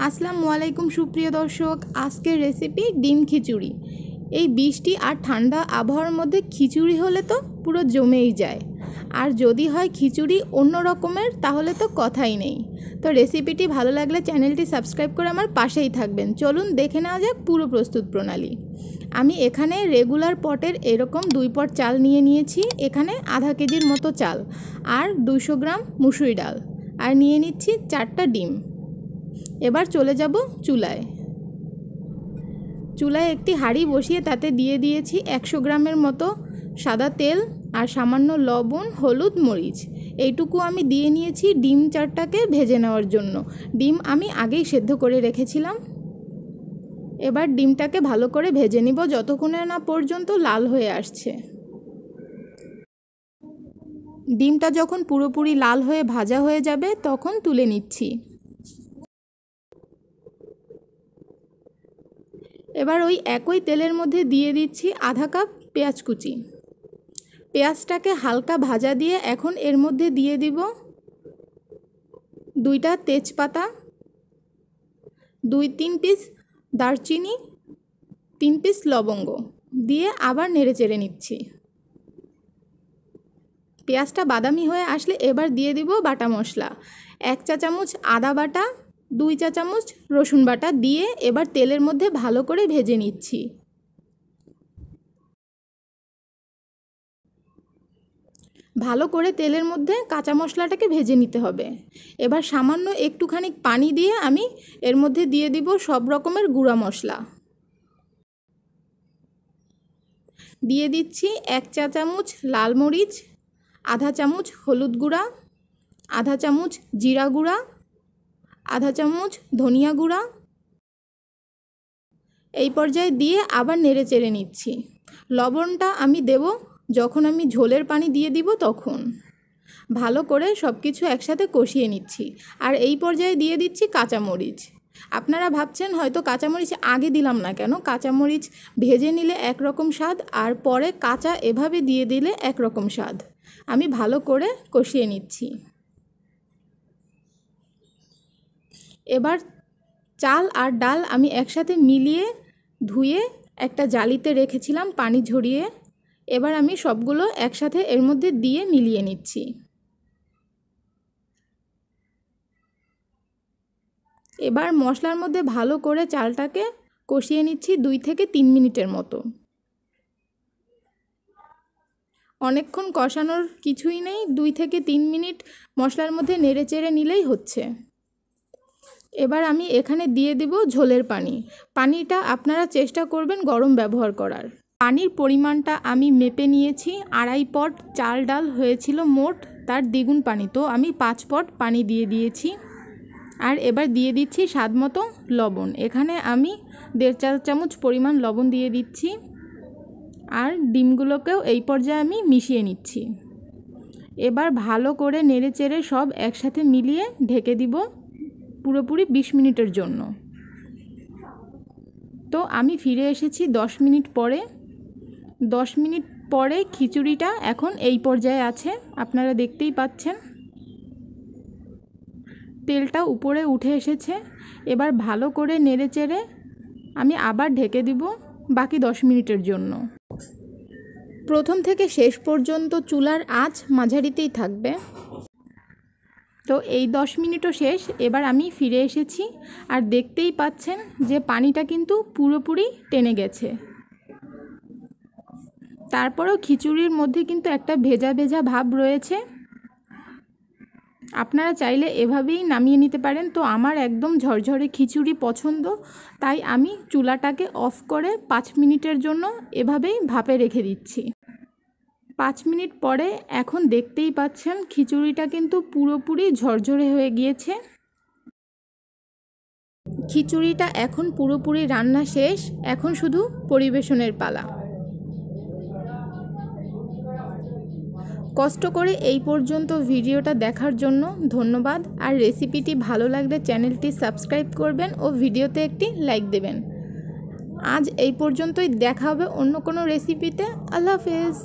আসসালামু আলাইকুম সুপ্রিয় দর্শক, আজকের রেসিপি ডিম খিচুড়ি। এই বৃষ্টি আর ঠান্ডা আবহাওয়ার মধ্যে খিচুড়ি হলে তো পুরো জমেই যায়। আর যদি হয় খিচুড়ি অন্য রকমের তাহলে তো কথাই নেই। তো রেসিপিটি ভালো লাগলে চ্যানেলটি সাবস্ক্রাইব করে আমার পাশেই থাকবেন। চলুন দেখে নেওয়া যাক পুরো প্রস্তুত প্রণালী। আমি এখানে রেগুলার পটের এরকম 2 পট চাল নিয়ে নিয়েছি। এখানে আধা কেজির মতো চাল আর 200 গ্রাম মুসুরি ডাল আর নিয়ে নিচ্ছি 4টা ডিম। এবার চলে যাব চুলায় একটি হাঁড়ি বসিয়ে তাতে দিয়ে দিয়েছি 100 গ্রামের মতো সাদা তেল আর সামান্য লবণ, হলুদ, মরিচ। এইটুকু আমি দিয়ে নিয়েছি ডিম 4টাকে ভেজে নেওয়ার জন্য। ডিম আমি আগেই সেদ্ধ করে রেখেছিলাম। এবার ডিমটাকে ভালো করে ভেজে নিব যতক্ষণে না পর্যন্ত লাল হয়ে আসছে। ডিমটা যখন পুরোপুরি লাল হয়ে ভাজা হয়ে যাবে তখন তুলে নিচ্ছি। এবার ওই একই তেলের মধ্যে দিয়ে দিচ্ছি আধা কাপ পেঁয়াজ কুচি। পেঁয়াজটাকে হালকা ভাজা দিয়ে এখন এর মধ্যে দিয়ে দিব 2টা তেজপাতা, 2-3 পিস দারচিনি, 3 পিস লবঙ্গ দিয়ে আবার নেড়েচেড়ে নিচ্ছি। পেঁয়াজটা বাদামি হয়ে আসলে এবার দিয়ে দিব বাটা মশলা। 1 চা চামচ আদা বাটা, 2 চা চামচ রসুন বাটা দিয়ে এবার তেলের মধ্যে ভালো করে ভেজে নিচ্ছি। ভালো করে তেলের মধ্যে কাঁচা মশলাটাকে ভেজে নিতে হবে। এবার সামান্য একটুখানি পানি দিয়ে আমি এর মধ্যে দিয়ে দিব সব রকমের গুঁড়া মশলা। দিয়ে দিচ্ছি 1 চা চামচ লাল মরিচ, আধা চামচ হলুদ গুঁড়া, আধা চামচ জিরা গুঁড়া, আধা চামচ ধনিয়া গুঁড়া। এই পর্যায়ে দিয়ে আবার নেড়ে চেড়ে নিচ্ছি। লবণটা আমি দেব যখন আমি ঝোলের পানি দিয়ে দিব তখন। ভালো করে সব কিছু একসাথে কষিয়ে নিচ্ছি। আর এই পর্যায়ে দিয়ে দিচ্ছি কাঁচামরিচ। আপনারা ভাবছেন হয়তো কাঁচামরিচ আগে দিলাম না কেন। কাঁচামরিচ ভেজে নিলে একরকম স্বাদ আর পরে কাঁচা এভাবে দিয়ে দিলে একরকম স্বাদ। আমি ভালো করে কষিয়ে নিচ্ছি। এবার চাল আর ডাল আমি একসাথে মিলিয়ে ধুয়ে একটা জালিতে রেখেছিলাম পানি ঝরিয়ে। এবার আমি সবগুলো একসাথে এর মধ্যে দিয়ে মিলিয়ে নিচ্ছি। এবার মশলার মধ্যে ভালো করে চালটাকে কষিয়ে নিচ্ছি 2 থেকে 3 মিনিটের মতো। অনেকক্ষণ কষানোর কিছুই নেই, 2 থেকে 3 মিনিট মশলার মধ্যে নেড়ে চেড়ে নিলেই হচ্ছে। এবার আমি এখানে দিয়ে দেব ঝোলের পানি। পানিটা আপনারা চেষ্টা করবেন গরম ব্যবহার করার। পানির পরিমাণটা আমি মেপে নিয়েছি। 2.5 পট চাল ডাল হয়েছিল মোট, তার দ্বিগুণ পানি, তো আমি 5 পট পানি দিয়ে দিয়েছি। আর এবার দিয়ে দিচ্ছি স্বাদ মতো লবণ। এখানে আমি 1.5 চা চামচ পরিমাণ লবণ দিয়ে দিচ্ছি। আর ডিমগুলোকেও এই পর্যায়ে আমি মিশিয়ে নিচ্ছি। এবার ভালো করে নেড়ে চেড়ে সব একসাথে মিলিয়ে ঢেকে দিব পুরোপুরি 20 মিনিটের জন্য। তো আমি ফিরে এসেছি 10 মিনিট পরে। 10 মিনিট পরে খিচুড়িটা এখন এই পর্যায়ে আছে, আপনারা দেখতেই পাচ্ছেন। তেলটা উপরে উঠে এসেছে। এবার ভালো করে নেড়ে চেড়ে আমি আবার ঢেকে দিব বাকি 10 মিনিটের জন্য। প্রথম থেকে শেষ পর্যন্ত চুলার আঁচ মাঝারিতেই থাকবে। তো এই 10 মিনিটও শেষ। এবার আমি ফিরে এসেছি আর দেখতেই পাচ্ছেন যে পানিটা কিন্তু পুরোপুরি টেনে গেছে। তারপরেও খিচুড়ির মধ্যে কিন্তু একটা ভেজা ভেজা ভাব রয়েছে। আপনারা চাইলে এভাবেই নামিয়ে নিতে পারেন। তো আমার একদম ঝরঝরে খিচুড়ি পছন্দ, তাই আমি চুলাটাকে অফ করে 5 মিনিটের জন্য এভাবেই ভাপে রেখে দিচ্ছি। 5 মিনিট পরে এখন দেখতেই পাচ্ছেন খিচুড়িটা কিন্তু পুরোপুরি ঝরঝরে হয়ে গিয়েছে। খিচুড়িটা এখন পুরোপুরি রান্না শেষ। এখন শুধু পরিবেশনের পালা। কষ্ট করে এই পর্যন্ত ভিডিওটা দেখার জন্য ধন্যবাদ। আর রেসিপিটি ভালো লাগলে চ্যানেলটি সাবস্ক্রাইব করবেন ও ভিডিওতে একটি লাইক দেবেন। আজ এই পর্যন্তই, দেখা হবে অন্য কোনো রেসিপিতে। আল্লাহ হাফেজ।